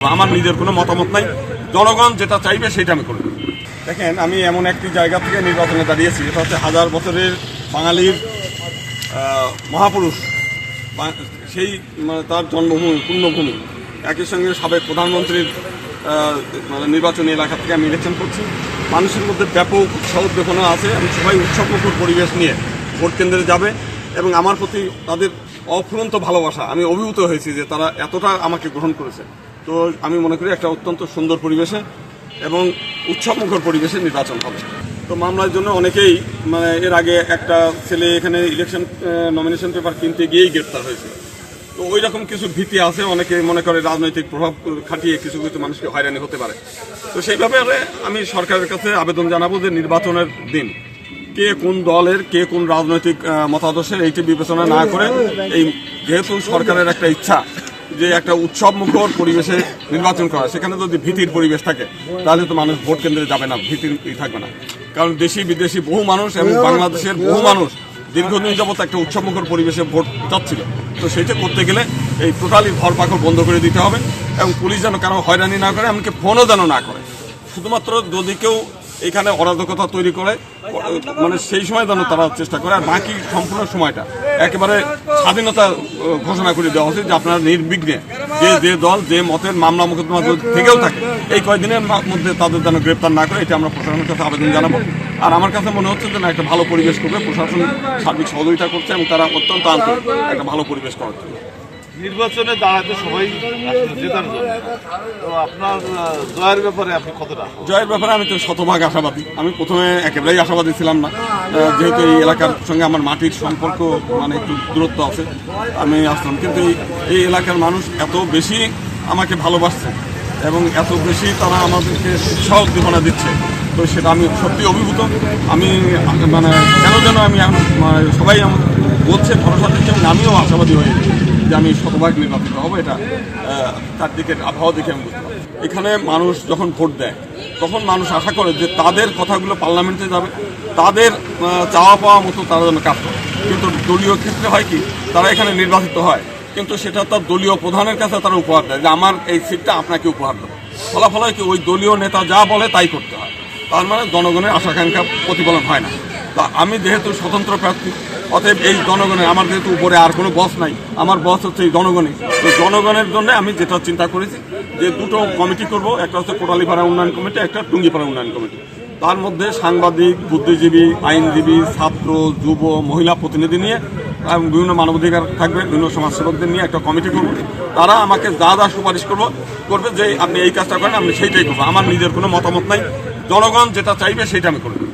আমার নিজের কোনো মতামত নাই, জনগণ যেটা চাইবে সেটা আমি করব। দেখেন, আমি এমন একটি জায়গা থেকে নির্বাচনে দাঁড়িয়েছি, এটা হচ্ছে হাজার বছরের বাঙালির মহাপুরুষ, সেই তার জন্মভূমি, পূর্ণভূমি। একই সঙ্গে সাবেক প্রধানমন্ত্রীর নির্বাচনী এলাকা থেকে আমি ইলেকশন করছি। মানুষের মধ্যে ব্যাপক উৎসাহ উদ্দীপনা আছে এবং সবাই উৎসবমুখর পরিবেশ নিয়ে ভোট কেন্দ্রে যাবে এবং আমার প্রতি তাদের অফুরন্ত ভালোবাসা, আমি অভিভূত হয়েছি যে তারা এতটা আমাকে গ্রহণ করেছে। তো আমি মনে করি একটা অত্যন্ত সুন্দর পরিবেশে এবং উৎসবমুখর পরিবেশে নির্বাচন হবে। তো মামলার জন্য অনেকেই এর আগে একটা ছেলে এখানে ইলেকশন নমিনেশন পেপার কিনতে গিয়েই গ্রেপ্তার হয়েছে। তো ওই রকম কিছু ভীতি আছে, অনেকে মনে করে রাজনৈতিক প্রভাব খাটিয়ে কিছু কিছু মানুষকে হয়রানি হতে পারে। তো সেই ব্যাপারে আমি সরকারের কাছে আবেদন জানাবো যে নির্বাচনের দিন কে কোন দলের, কে কোন রাজনৈতিক মতাদর্শের এইটি বিবেচনা না করে, এই যেহেতু সরকারের একটা ইচ্ছা যে একটা উৎসবমুখর পরিবেশে নির্বাচন করা, সেখানে যদি ভীতির পরিবেশ থাকে তাহলে তো মানুষ ভোট কেন্দ্রে যাবে না, ভীতির থাকবে না। কারণ দেশি বিদেশি বহু মানুষ এবং বাংলাদেশের বহু মানুষ দীর্ঘদিন যাবত একটা উৎসবমুখর পরিবেশে ভোট চাচ্ছিল। তো সেটা করতে গেলে এই টোটালি ধরপাকড় বন্ধ করে দিতে হবে এবং পুলিশ যেন কারো হয়রানি না করে, এমনকি ফোনও যেন না করে। শুধুমাত্র যদি কেউ এখানে অরাজকতা তৈরি করে সেই সময় যেন তারা চেষ্টা করে, আর বাকি সম্পূর্ণ সময়টা একেবারে স্বাধীনতা ঘোষণা করে দেওয়া উচিত যে আপনারা নির্বিঘ্নে যে দল যে মতের মামলা মোকদ্দমা থেকেও থাকে এই কয়েকদিনের মধ্যে তাদের যেন গ্রেপ্তার না করে, এটা আমরা প্রশাসনের কাছে আবেদন জানাবো। আর আমার কাছে মনে হচ্ছে যে না, একটা ভালো পরিবেশ করবে, প্রশাসন সার্বিক সহযোগিতা করছে এবং তারা অত্যন্ত আন্তরিক একটা ভালো পরিবেশ করার জন্য। নির্বাচনে দাঁড়াতে সবাই জেতার জন্য, তো আপনার জয়ের ব্যাপারে আপনি কতটা? জয়ের ব্যাপারে আমি তো শতভাগ আশাবাদী। আমি প্রথমে একেবারেই আশাবাদী ছিলাম না, যেহেতু এই এলাকার সঙ্গে আমার মাটির সম্পর্ক একটু দূরত্ব আছে, আমি আসলাম। কিন্তু এই এলাকার মানুষ এত বেশি আমাকে ভালোবাসছে এবং এত বেশি তারা আমাদেরকে উৎসাহ উদ্দীপনা দিচ্ছে, তো সেটা আমি সত্যি অভিভূত। আমি কেন যেন আমি সবাই বলছে, ভরসা দিচ্ছে এবং আমিও আশাবাদী হয়ে যে আমি শতভাগ নির্বাচিত হবো। এটা তার দিকের আবহাওয়া দেখে আমি বুঝতে পারি। এখানে মানুষ যখন ভোট দেয় তখন মানুষ আশা করে যে তাদের কথাগুলো পার্লামেন্টে যাবে, তাদের চাওয়া পাওয়া মতো তারা যেন কাজ করে। কিন্তু দলীয় ক্ষেত্রে হয় কি, তারা এখানে নির্বাচিত হয় কিন্তু সেটা তার দলীয় প্রধানের কাছে তারা উপহার দেয় যে আমার এই সিটটা আপনাকে উপহার দেবো। ফলাফল হয় কি, ওই দলীয় নেতা যা বলে তাই করতে হয়। তার মানে জনগণের আশাকাঙ্ক্ষা প্রতিফলন হয় না। তা আমি যেহেতু স্বতন্ত্র প্রার্থী, অতএব এই জনগণের, আমার যেহেতু উপরে আর কোনো বস নাই, আমার বস হচ্ছে এই জনগণই। তো জনগণের জন্য আমি যেটা চিন্তা করেছি যে দুটো কমিটি করব, একটা হচ্ছে কোটালীপাড়া উন্নয়ন কমিটি, একটা টুঙ্গিপাড়া উন্নয়ন কমিটি। তার মধ্যে সাংবাদিক, বুদ্ধিজীবী, আইনজীবী, ছাত্র, যুব, মহিলা প্রতিনিধি নিয়ে এবং বিভিন্ন মানবাধিকার থাকবে, বিভিন্ন সমাজসেবকদের নিয়ে একটা কমিটি করব। তারা আমাকে যা যা সুপারিশ করবে যে আপনি এই কাজটা করেন, আমি সেইটাই করবো। আমার নিজের কোনো মতামত নাই, জনগণ যেটা চাইবে সেইটা আমি করবো।